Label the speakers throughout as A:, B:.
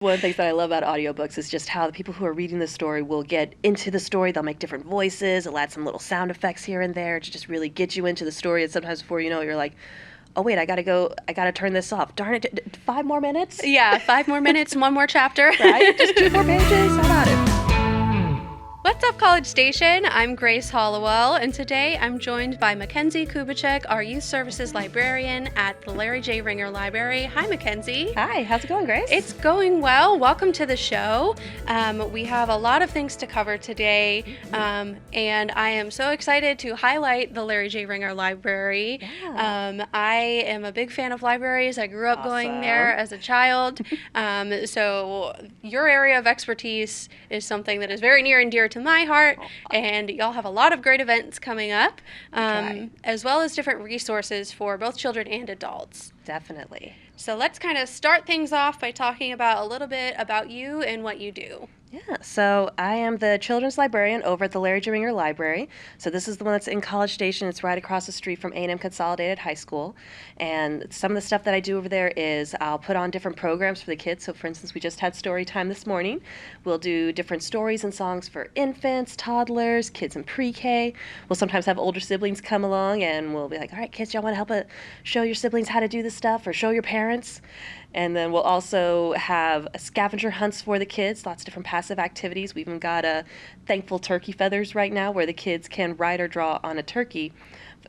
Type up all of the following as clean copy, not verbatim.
A: One of the things that I love about audiobooks is just how the people who are reading the story will get into the story. They'll make different voices, they'll add some little sound effects here and there to just really get you into the story. And sometimes before you know it, you're like, oh wait, I gotta turn this off. Darn it, 5 more minutes?
B: Yeah, 5 more minutes, one more chapter.
A: Right? Just 2 more pages? How about it?
B: What's up, College Station? I'm Grace Hallowell, and today I'm joined by Makenzie Kubacak, our Youth Services Librarian at the Larry J. Ringer Library. Hi, Makenzie.
A: Hi, how's it going, Grace?
B: It's going well. Welcome to the show. We have a lot of things to cover today, and I am so excited to highlight the Larry J. Ringer Library.
A: Yeah.
B: I am a big fan of libraries. I grew up going there as a child, so your area of expertise is something that is very near and dear to my heart, and y'all have a lot of great events coming up, as well as different resources for both children and adults.
A: Definitely.
B: So let's kind of start things off by talking about a little bit about you and what you do.
A: Yeah, so I am the children's librarian over at the Larry J. Ringer Library. So this is the one that's in College Station. It's right across the street from A&M Consolidated High School. And some of the stuff that I do over there is I'll put on different programs for the kids. So for instance, we just had Storytime this morning. We'll do different stories and songs for infants, toddlers, kids in pre-K. We'll sometimes have older siblings come along and we'll be like, all right, kids, y'all want to help show your siblings how to do this stuff or show your parents? And then we'll also have scavenger hunts for the kids, lots of different passive activities. We've even got a thankful turkey feathers right now where the kids can write or draw on a turkey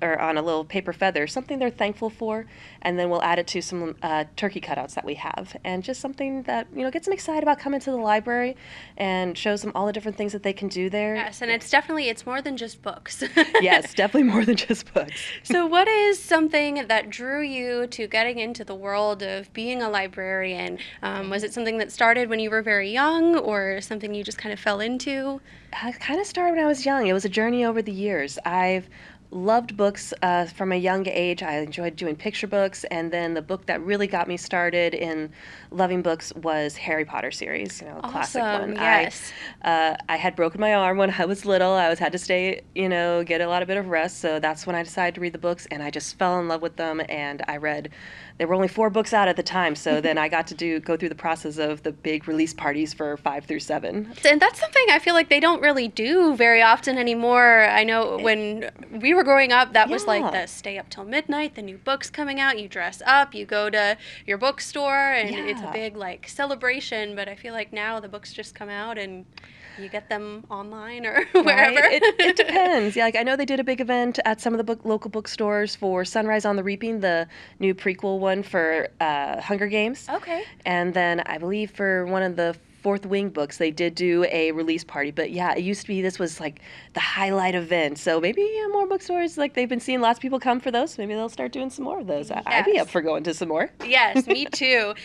A: or on a little paper feather, something they're thankful for, and then we'll add it to some turkey cutouts that we have. And just something that, gets them excited about coming to the library and shows them all the different things that they can do there.
B: Yes, and it's more than just books.
A: Yes, definitely more than just books.
B: So what is something that drew you to getting into the world of being a librarian? Was it something that started when you were very young or something you just kind of fell into?
A: I kind of started when I was young. It was a journey over the years. I've loved books from a young age. I enjoyed doing picture books, and then the book that really got me started in loving books was Harry Potter series, a classic one.
B: Yes.
A: I had broken my arm when I was little. I had to stay, get a lot of bit of rest, so that's when I decided to read the books, and I just fell in love with them, and I read. There were only 4 books out at the time, so then I got to go through the process of the big release parties for 5 through 7.
B: And that's something I feel like they don't really do very often anymore. I know when we were growing up, that was like the stay up till midnight, the new books coming out, you dress up, you go to your bookstore, and it's a big celebration, but I feel like now the books just come out and you get them online or wherever.
A: Right? It depends. Yeah, I know they did a big event at some of the local bookstores for Sunrise on the Reaping, the new prequel one for Hunger Games.
B: Okay.
A: And then I believe for one of the Fourth Wing books, they did do a release party. But yeah, it used to be this was the highlight event. So maybe more bookstores, they've been seeing lots of people come for those. So maybe they'll start doing some more of those.
B: Yes.
A: I'd be up for going to some more.
B: Yes, me too.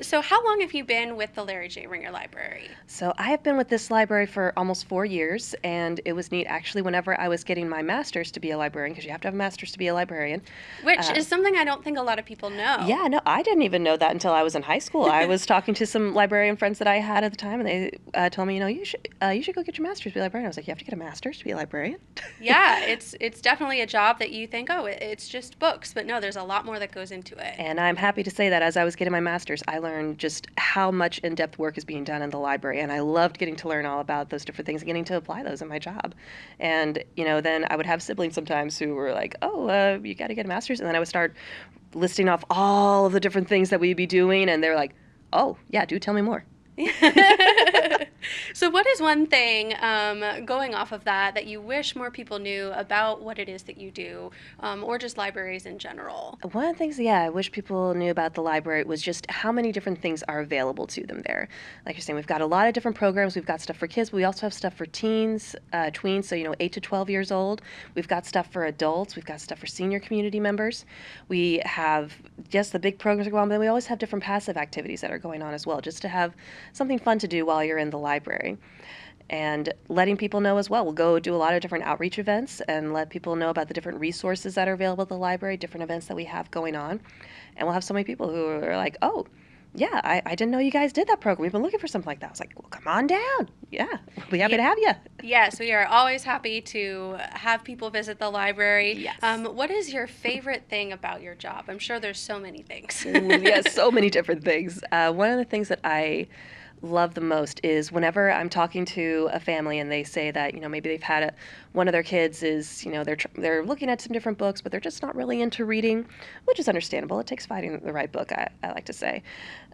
B: So how long have you been with the Larry J. Ringer Library?
A: So I have been with this library for almost 4 years, and it was neat actually whenever I was getting my master's to be a librarian, because you have to have a master's to be a librarian.
B: Which is something I don't think a lot of people know.
A: Yeah, no, I didn't even know that until I was in high school. I was talking to some librarian friends that I had at the time, and they told me, you should go get your master's to be a librarian. I was like, you have to get a master's to be a librarian?
B: Yeah, it's definitely a job that you think, it's just books, but no, there's a lot more that goes into it.
A: And I'm happy to say that as I was getting my master's, I learned just how much in-depth work is being done in the library, and I loved getting to learn all about those different things and getting to apply those in my job. And, then I would have siblings sometimes who were like, you got to get a master's, and then I would start listing off all of the different things that we'd be doing, and they're like, oh, yeah, do tell me more.
B: So what is one thing, going off of that you wish more people knew about what it is that you do, or just libraries in general?
A: One of the things, I wish people knew about the library was just how many different things are available to them there. Like you're saying, we've got a lot of different programs. We've got stuff for kids, but we also have stuff for teens, tweens, so 8 to 12 years old. We've got stuff for adults. We've got stuff for senior community members. We have just the big programs that go on, but then we always have different passive activities that are going on as well, just to have something fun to do while you're in the library. And letting people know as well. We'll go do a lot of different outreach events and let people know about the different resources that are available at the library, different events that we have going on. And we'll have so many people who are like, oh, yeah, I didn't know you guys did that program. We've been looking for something like that. I was like, well, come on down. Yeah, we'll be happy to have you.
B: Yes, we are always happy to have people visit the library.
A: Yes.
B: What is your favorite thing about your job? I'm sure there's so many things.
A: Ooh, yes, so many different things. One of the things that I love the most is whenever I'm talking to a family and they say that, maybe they've had one of their kids is, they're looking at some different books, but they're just not really into reading, which is understandable. It takes finding the right book, I like to say.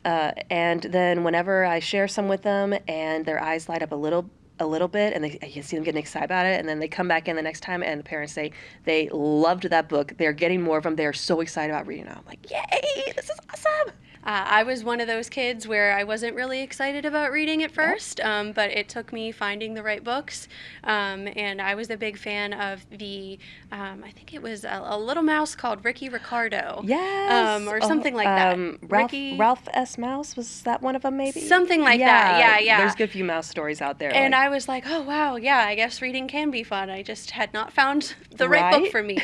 A: And then whenever I share some with them and their eyes light up a little bit, and you see them getting excited about it, and then they come back in the next time, and the parents say they loved that book. They're getting more of them. They're so excited about reading it. I'm like, yay, this is awesome.
B: I was one of those kids where I wasn't really excited about reading at first, but it took me finding the right books. And I was a big fan of I think it was a little mouse called Ricky Ricardo.
A: Yes.
B: Or something like that.
A: Ralph S. Mouse, was that one of them maybe?
B: Something like that, yeah.
A: There's a good few mouse stories out there.
B: And I was like, oh, wow, yeah, I guess reading can be fun. I just had not found the right book for me.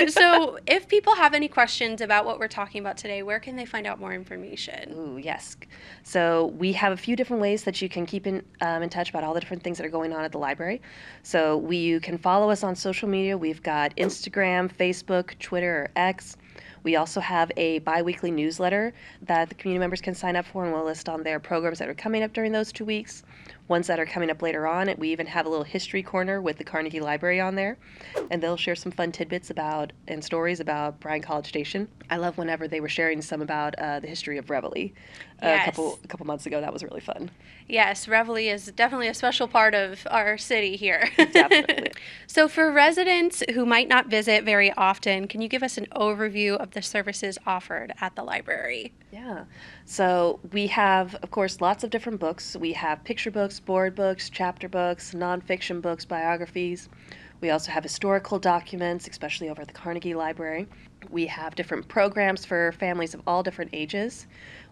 B: So if people have any questions about what we're talking about today, where can they find out more information?
A: Ooh, yes. So we have a few different ways that you can keep in touch about all the different things that are going on at the library. So you can follow us on social media. We've got Instagram, Facebook, Twitter, or X. We also have a bi-weekly newsletter that the community members can sign up for, and we'll list on their programs that are coming up during those 2 weeks, ones that are coming up later on. We even have a little history corner with the Carnegie Library on there, and they'll share some fun tidbits and stories about Bryan College Station. I love whenever they were sharing some about the history of Reveille.
B: Yes.
A: A couple months ago. That was really fun.
B: Yes, Reveille is definitely a special part of our city here.
A: Definitely.
B: So for residents who might not visit very often, can you give us an overview of the services offered at the library?
A: Yeah. So we have, of course, lots of different books. We have picture books, board books, chapter books, nonfiction books, biographies. We also have historical documents, especially over at the Carnegie Library. We have different programs for families of all different ages.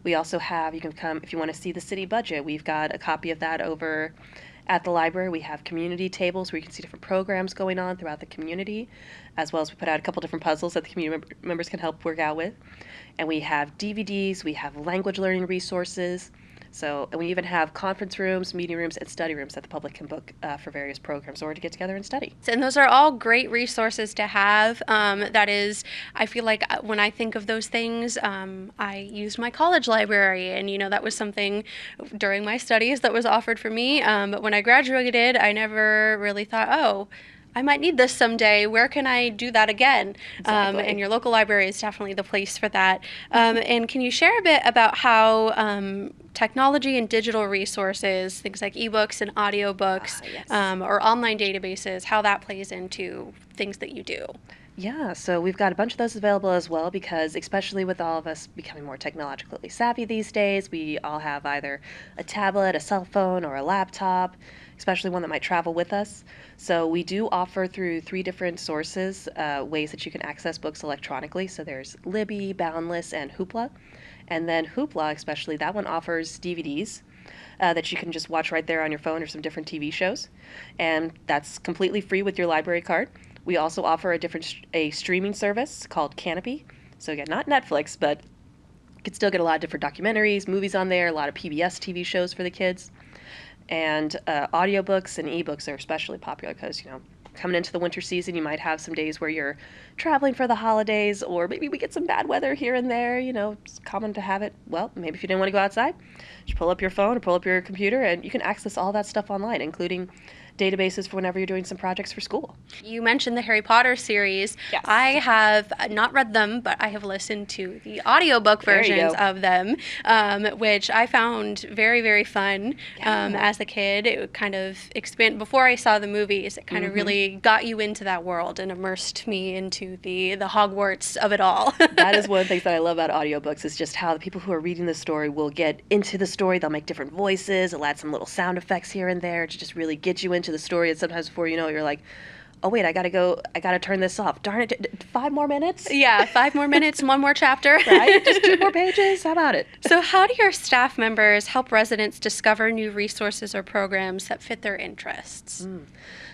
A: We also have, you can come if you want to see the city budget. We've got a copy of that over at the library. We have community tables where you can see different programs going on throughout the community, as well as we put out a couple different puzzles that the community members can help work out with. And we have DVDs, we have language learning resources. And we even have conference rooms, meeting rooms, and study rooms that the public can book for various programs or to get together and study.
B: And those are all great resources to have. That is, I feel like when I think of those things, I used my college library, and that was something during my studies that was offered for me. But when I graduated, I never really thought, oh, I might need this someday. Where can I do that again?
A: Exactly.
B: And your local library is definitely the place for that. And can you share a bit about how technology and digital resources, things like ebooks and audiobooks,
A: Yes.
B: or online databases, how that plays into things that you do?
A: Yeah, so we've got a bunch of those available as well because especially with all of us becoming more technologically savvy these days, we all have either a tablet, a cell phone, or a laptop, especially one that might travel with us. So we do offer through 3 different sources ways that you can access books electronically. So there's Libby, Boundless, and Hoopla. And then Hoopla, especially, that one offers DVDs that you can just watch right there on your phone or some different TV shows. And that's completely free with your library card. We also offer a streaming service called Canopy. So again, not Netflix, but you can still get a lot of different documentaries, movies on there, a lot of PBS TV shows for the kids. And audiobooks and ebooks are especially popular because, coming into the winter season, you might have some days where you're traveling for the holidays, or maybe we get some bad weather here and there. It's common to have it. Well, maybe if you didn't want to go outside, just pull up your phone or pull up your computer, and you can access all that stuff online, including databases for whenever you're doing some projects for school.
B: You mentioned the Harry Potter series.
A: Yes.
B: I have not read them, but I have listened to the audiobook versions of them, which I found very, very fun as a kid. It kind of before I saw the movies, it kind of really got you into that world and immersed me into the Hogwarts of it all.
A: That is one of the things that I love about audiobooks is just how the people who are reading the story will get into the story. They'll make different voices. They'll add some little sound effects here and there to just really get you into the story. And sometimes before you know it, you're like, oh wait, I gotta turn this off. Darn it, 5 more minutes?
B: Yeah, 5 more minutes, one more chapter.
A: Right? Just 2 more pages? How about it?
B: So how do your staff members help residents discover new resources or programs that fit their interests?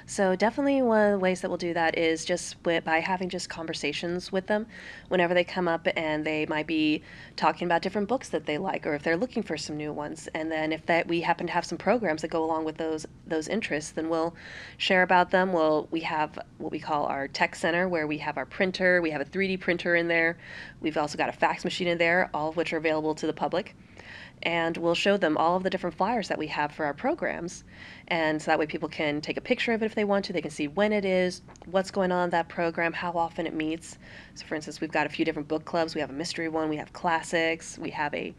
A: So definitely one of the ways that we'll do that is just by having just conversations with them whenever they come up and they might be talking about different books that they like, or if they're looking for some new ones. And then if that we happen to have some programs that go along with those interests, then we'll share about them. We have what we call our tech center, where we have our printer, we have a 3D printer in there. We've also got a fax machine in there, all of which are available to the public. And we'll show them all of the different flyers that we have for our programs. And so that way people can take a picture of it if they want to. They can see when it is, what's going on in that program, how often it meets. So for instance, we've got a few different book clubs. We have a mystery one, we have classics, we have a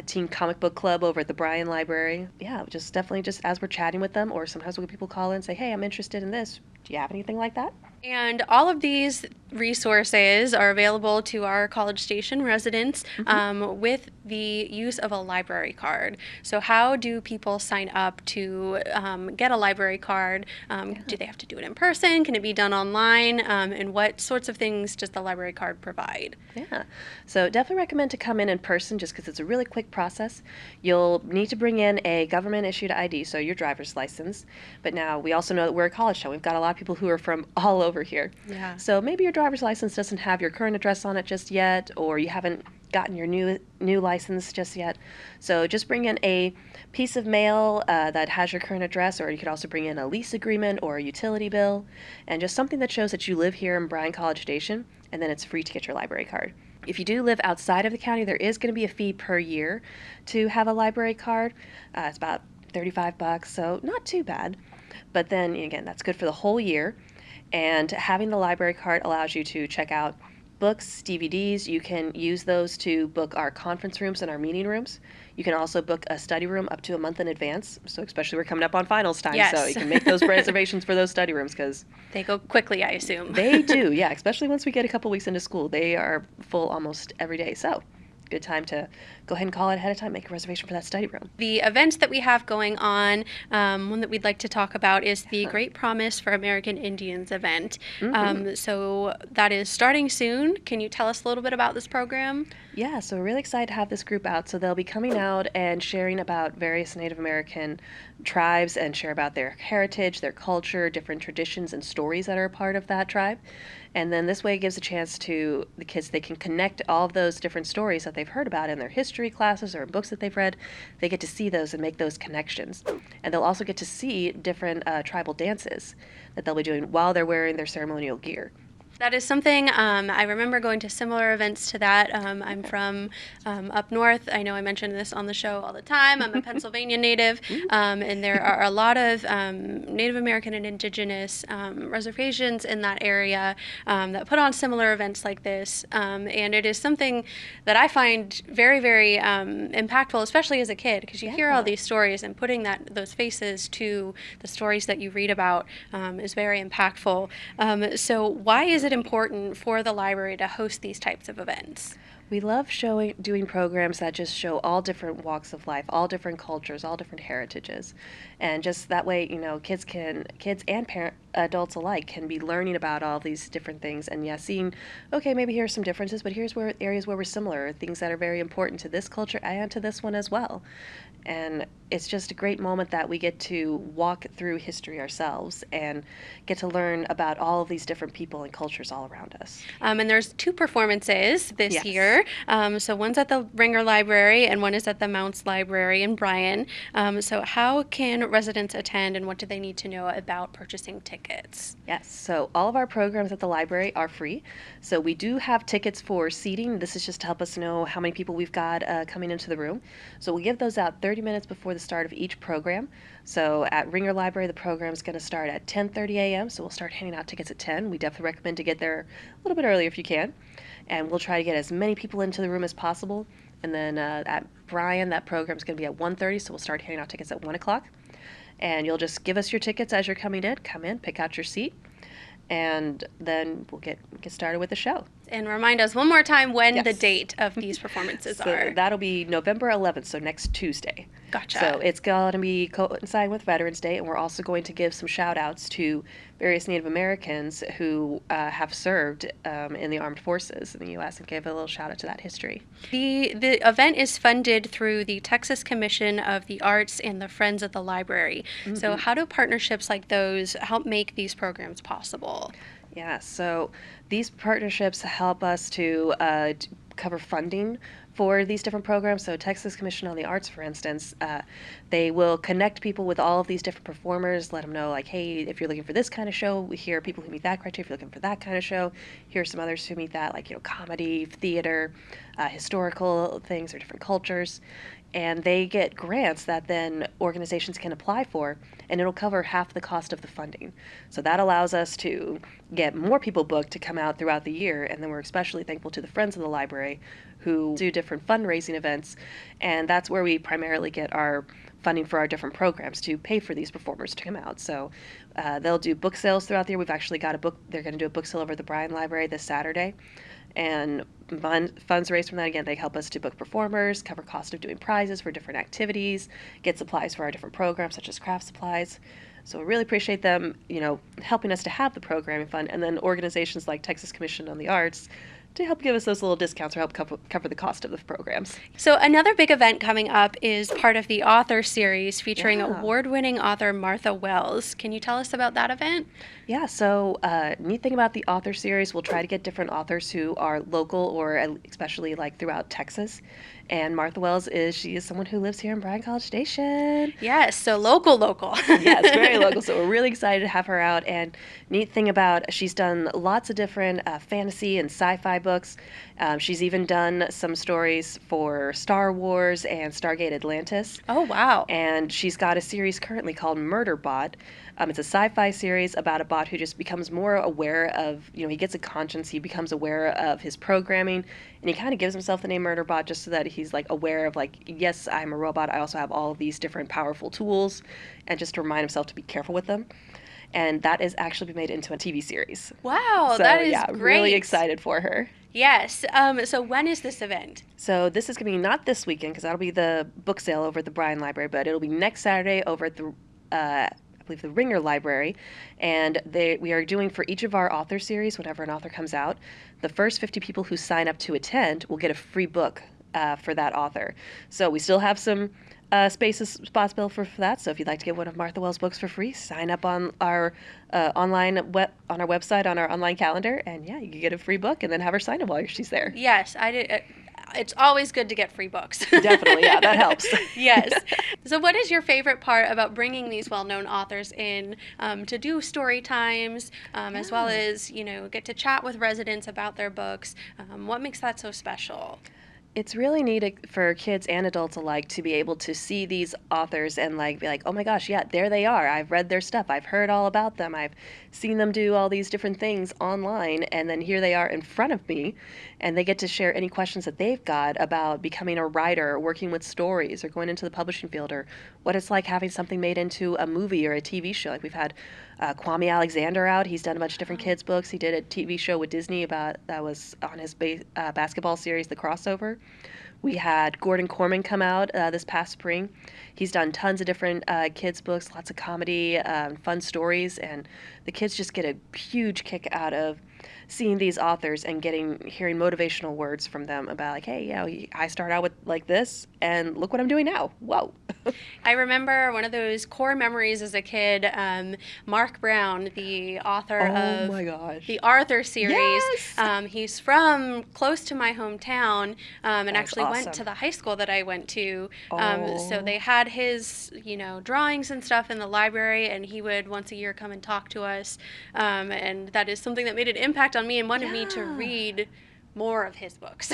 A: teen comic book club over at the Bryan Library. Yeah, just definitely just as we're chatting with them, or sometimes when people call in and say, hey, I'm interested in this. Do you have anything like that?
B: And all of these resources are available to our College Station residents with the use of a library card. So how do people sign up to get a library card? Do they have to do it in person? Can it be done online? And what sorts of things does the library card provide?
A: Yeah, so definitely recommend to come in person just because it's a really quick process. You'll need to bring in a government-issued ID, so your driver's license. But now we also know that we're a college town. We've got a lot of people who are from all over here.
B: Yeah.
A: So maybe your driver's license doesn't have your current address on it just yet, or you haven't gotten your new license just yet. So just bring in a piece of mail that has your current address, or you could also bring in a lease agreement or a utility bill, and just something that shows that you live here in Bryan College Station, and then it's free to get your library card. If you do live outside of the county, there is going to be a fee per year to have a library card. It's about $35, so not too bad. But then again, that's good for the whole year. And having the library card allows you to check out books, DVDs. You can use those to book our conference rooms and our meeting rooms. You can also book a study room up to a month in advance. So especially we're coming up on finals time,
B: yes.
A: So you can make those reservations for those study rooms because
B: they go quickly, I assume.
A: They do, yeah. Especially once we get a couple weeks into school, they are full almost every day. So good time to go ahead and call it ahead of time, make a reservation for that study room.
B: The events that we have going on, one that we'd like to talk about is the Great Promise for American Indians event. So that is starting soon. Can you tell us a little bit about this program?
A: Yeah, so we're really excited to have this group out. So they'll be coming out and sharing about various Native American tribes and share about their heritage, their culture, different traditions and stories that are a part of that tribe. And then this way it gives a chance to the kids, they can connect all of those different stories that they've heard about in their history classes or books that they've read. They get to see those and make those connections. And they'll also get to see different tribal dances that they'll be doing while they're wearing their ceremonial gear.
B: That is something, I remember going to similar events to that. I'm from up north. I know I mention this on the show all the time. I'm a Pennsylvania native, and there are a lot of Native American and Indigenous reservations in that area that put on similar events like this. And it is something that I find very, very impactful, especially as a kid, because you hear all these stories, and putting those faces to the stories that you read about is very impactful. So why is it important for the library to host these types of events?
A: We love doing programs that just show all different walks of life, all different cultures, all different heritages. And just that way, kids and adults alike can be learning about all these different things and seeing, okay, maybe here's some differences, but here's areas where we're similar, things that are very important to this culture and to this one as well. And it's just a great moment that we get to walk through history ourselves and get to learn about all of these different people and cultures all around us.
B: And there's 2 performances this year. So one's at the Ringer Library and one is at the Mounts Library in Bryan. So how can residents attend, and what do they need to know about purchasing tickets?
A: Yes, so all of our programs at the library are free. So we do have tickets for seating. This is just to help us know how many people we've got coming into the room. So we give those out 30 minutes before the start of each program. So at Ringer Library, the program is going to start at 10:30 a.m. So we'll start handing out tickets at 10. We definitely recommend to get there a little bit earlier if you can. And we'll try to get as many people into the room as possible. And then at Bryan, that program is going to be at 1:30. So we'll start handing out tickets at 1 o'clock. And you'll just give us your tickets as you're coming in. Come in, pick out your seat, and then we'll get started with the show.
B: And remind us one more time when the
A: Yes.
B: date of these performances
A: So
B: are.
A: that'll be November 11th, so next Tuesday.
B: Gotcha.
A: So it's going to be coinciding with Veterans Day, and we're also going to give some shout outs to various Native Americans who have served in the armed forces in the U.S. and give a little shout out to that history.
B: The event is funded through the Texas Commission of the Arts and the Friends of the Library.
A: Mm-hmm.
B: So how do partnerships like those help make these programs possible?
A: Yeah, so these partnerships help us to cover funding for these different programs. So Texas Commission on the Arts, for instance, they will connect people with all of these different performers, let them know, like, hey, if you're looking for this kind of show, here are people who meet that criteria. If you're looking for that kind of show, here are some others who meet that, like, comedy, theater, historical things or different cultures. And they get grants that then organizations can apply for, and it'll cover half the cost of the funding. So that allows us to get more people booked to come out throughout the year, and then we're especially thankful to the Friends of the Library who do different fundraising events, and that's where we primarily get our funding for our different programs to pay for these performers to come out. So they'll do book sales throughout the year. We've actually got a book, they're going to do a book sale over at the Bryan Library this Saturday. And funds raised from that, again, they help us to book performers, cover cost of doing prizes for different activities, get supplies for our different programs, such as craft supplies. So we really appreciate them, helping us to have the programming fund, and then organizations like Texas Commission on the Arts to help give us those little discounts or help cover the cost of the programs.
B: So another big event coming up is part of the author series featuring
A: Yeah.
B: award-winning author Martha Wells. Can you tell us about that event?
A: Yeah, so neat thing about the author series, we'll try to get different authors who are local or especially like throughout Texas. And Martha Wells she is someone who lives here in Bryan College Station.
B: Yes, so local.
A: Yes, very local. So we're really excited to have her out. And neat thing about, she's done lots of different fantasy and sci-fi books. She's even done some stories for Star Wars and Stargate Atlantis.
B: Oh, wow.
A: And she's got a series currently called Murderbot. It's a sci-fi series about a bot who just becomes more aware of, he gets a conscience, he becomes aware of his programming, and he kind of gives himself the name Murderbot just so that he's like aware of like, yes, I'm a robot, I also have all of these different powerful tools, and just to remind himself to be careful with them. And that is actually been made into a TV series.
B: Wow,
A: So,
B: that is
A: yeah,
B: great.
A: really excited for her.
B: Yes. So when is this event?
A: So this is going to be not this weekend because that'll be the book sale over at the Bryan Library, but it'll be next Saturday over at the I believe the Ringer Library, and we are doing for each of our author series, whenever an author comes out, the first 50 people who sign up to attend will get a free book for that author. So we still have some spots built for that. So if you'd like to get one of Martha Wells' books for free, sign up on our on our website, on our online calendar, and yeah, you can get a free book and then have her sign it while she's there.
B: Yes, I did. It's always good to get free books.
A: Definitely, yeah, that helps.
B: Yes. So what is your favorite part about bringing these well-known authors in to do story times, as well as, get to chat with residents about their books? What makes that so special?
A: It's really neat for kids and adults alike to be able to see these authors and be like, oh my gosh, yeah, there they are. I've read their stuff. I've heard all about them. I've seen them do all these different things online, and then here they are in front of me, and they get to share any questions that they've got about becoming a writer, or working with stories, or going into the publishing field, or what it's like having something made into a movie or a TV show. Like we've had Kwame Alexander out. He's done a bunch of different kids' books. He did a TV show with Disney that was on his basketball series, The Crossover. We had Gordon Corman come out this past spring. He's done tons of different kids' books, lots of comedy, fun stories, and the kids just get a huge kick out of seeing these authors and hearing motivational words from them about like, hey, I started out with like this, and look what I'm doing now. Whoa.
B: I remember one of those core memories as a kid, Mark Brown, the author of
A: my gosh.
B: the Arthur series.
A: Yes!
B: He's from close to my hometown, and
A: That's
B: actually
A: awesome.
B: went to the high school that I went to.
A: Oh.
B: So they had his, drawings and stuff in the library, and he would once a year come and talk to us. And that is something that made an impact on me and wanted me to read more of his books.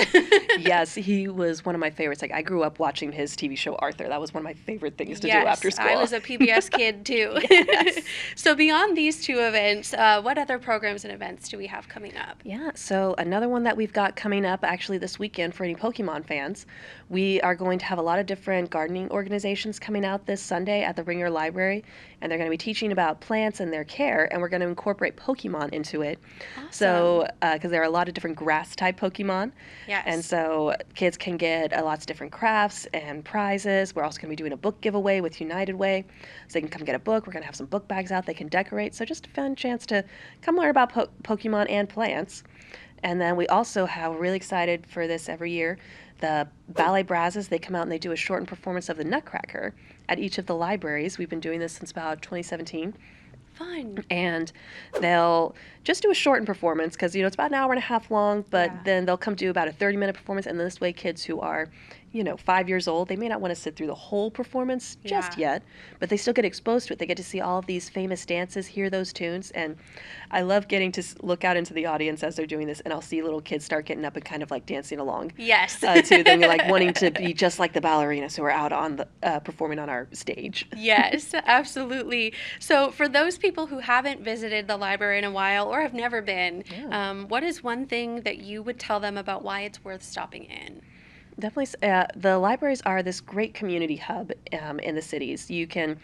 A: Yes, he was one of my favorites. Like, I grew up watching his TV show Arthur. That was one of my favorite things to do after school.
B: I was a PBS kid too.
A: Yes.
B: So beyond these two events, what other programs and events do we have coming up?
A: Yeah, so another one that we've got coming up actually this weekend for any Pokemon fans, we are going to have a lot of different gardening organizations coming out this Sunday at the Ringer Library, and they're going to be teaching about plants and their care, and we're going to incorporate Pokemon into it.
B: Awesome.
A: So, because there are a lot of different grass-type Pokemon.
B: Yes.
A: And so kids can get lots of different crafts and prizes. We're also going to be doing a book giveaway with United Way, so they can come get a book. We're going to have some book bags out they can decorate. So just a fun chance to come learn about Pokemon and plants. And then we also have, we're really excited for this every year, the Ballet Brazos. They come out and they do a shortened performance of the Nutcracker at each of the libraries. We've been doing this since about 2017.
B: Fun.
A: And they'll just do a shortened performance because, it's about an hour and a half long, but then they'll come do about a 30-minute performance. And this way kids who are, 5 years old, they may not want to sit through the whole performance just yet, but they still get exposed to it. They get to see all of these famous dances, hear those tunes. And I love getting to look out into the audience as they're doing this, and I'll see little kids start getting up and kind of like dancing along.
B: Yes.
A: To them, like wanting to be just like the ballerinas who are out on the performing on our stage.
B: Yes, absolutely. So for those people who haven't visited the library in a while or have never been, what is one thing that you would tell them about why it's worth stopping in?
A: Definitely. The libraries are this great community hub in the cities. You can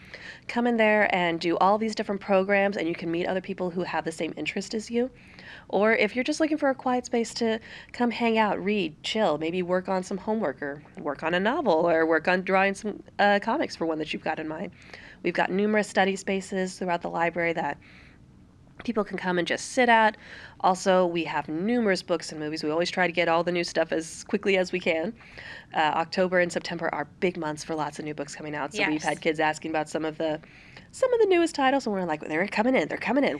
A: come in there and do all these different programs, and you can meet other people who have the same interest as you. Or if you're just looking for a quiet space to come hang out, read, chill, maybe work on some homework or work on a novel or work on drawing some comics for one that you've got in mind. We've got numerous study spaces throughout the library that people can come and just sit at. Also, we have numerous books and movies. We always try to get all the new stuff as quickly as we can. October and September are big months for lots of new books coming out. So we've had kids asking about some of the newest titles, and we're like, they're coming in,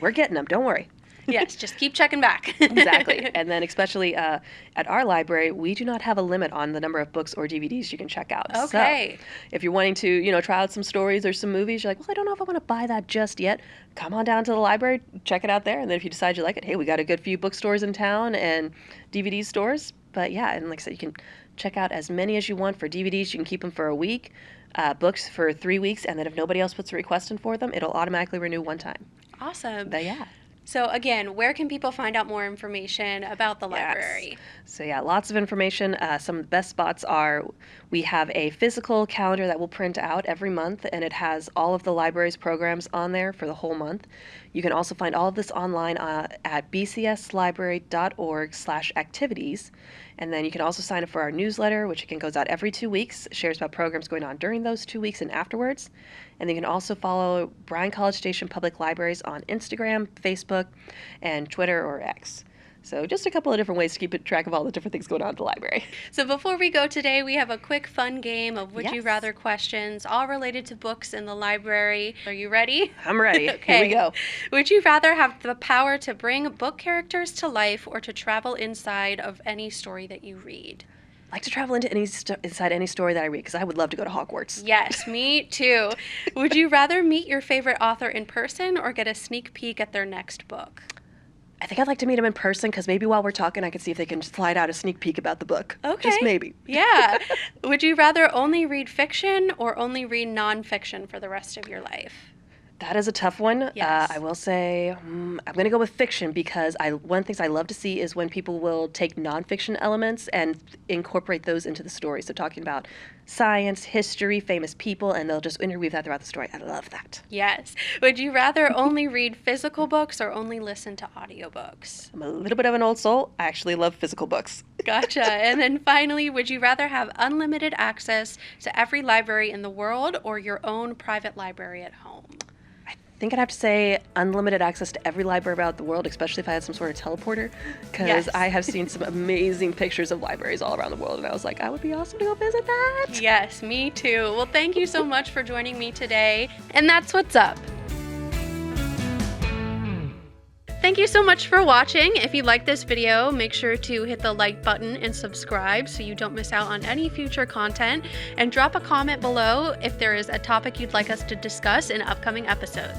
A: we're getting them, don't worry.
B: Yes, just keep checking back.
A: Exactly. And then especially at our library, we do not have a limit on the number of books or DVDs you can check out.
B: Okay.
A: So if you're wanting to, try out some stories or some movies, you're like, well, I don't know if I want to buy that just yet. Come on down to the library, check it out there. And then if you decide you like it, hey, we got a good few bookstores in town and DVD stores. But yeah, and like I said, you can check out as many as you want for DVDs. You can keep them for a week, books for 3 weeks. And then if nobody else puts a request in for them, it'll automatically renew one time.
B: Awesome.
A: But yeah.
B: So again, where can people find out more information about the library?
A: So yeah, lots of information. Some of the best spots are, we have a physical calendar that we'll print out every month, and it has all of the library's programs on there for the whole month. You can also find all of this online at bcslibrary.org/activities. And then you can also sign up for our newsletter, which again goes out every 2 weeks, shares about programs going on during those 2 weeks and afterwards. And then you can also follow Bryan College Station Public Libraries on Instagram, Facebook, and Twitter or X. So just a couple of different ways to keep track of all the different things going on at the library.
B: So before we go today, we have a quick fun game of Would You Rather questions, all related to books in the library. Are you ready?
A: I'm ready.
B: Okay.
A: Here we go.
B: Would you rather have the power to bring book characters to life or to travel inside of any story that you read?
A: I like to travel into inside any story that I read because I would love to go to Hogwarts.
B: Yes, me too. Would you rather meet your favorite author in person or get a sneak peek at their next book?
A: I think I'd like to meet them in person because maybe while we're talking, I can see if they can slide out a sneak peek about the book.
B: Okay.
A: Just maybe.
B: Yeah. Would you rather only read fiction or only read nonfiction for the rest of your life?
A: That is a tough one.
B: Yes.
A: I will say I'm going to go with fiction because one of the things I love to see is when people will take nonfiction elements and incorporate those into the story. So talking about science, history, famous people, and they'll just interweave that throughout the story. I love that.
B: Yes. Would you rather only read physical books or only listen to audiobooks?
A: I'm a little bit of an old soul. I actually love physical books.
B: Gotcha. And then finally, would you rather have unlimited access to every library in the world or your own private library at home?
A: I think I'd have to say unlimited access to every library about the world, especially if I had some sort of teleporter, because I have seen some amazing pictures of libraries all around the world, and I was like, I would be awesome to go visit that.
B: Yes, me too. Well, thank you so much for joining me today, and that's what's up. Thank you so much for watching. If you like this video, make sure to hit the like button and subscribe so you don't miss out on any future content, and drop a comment below if there is a topic you'd like us to discuss in upcoming episodes.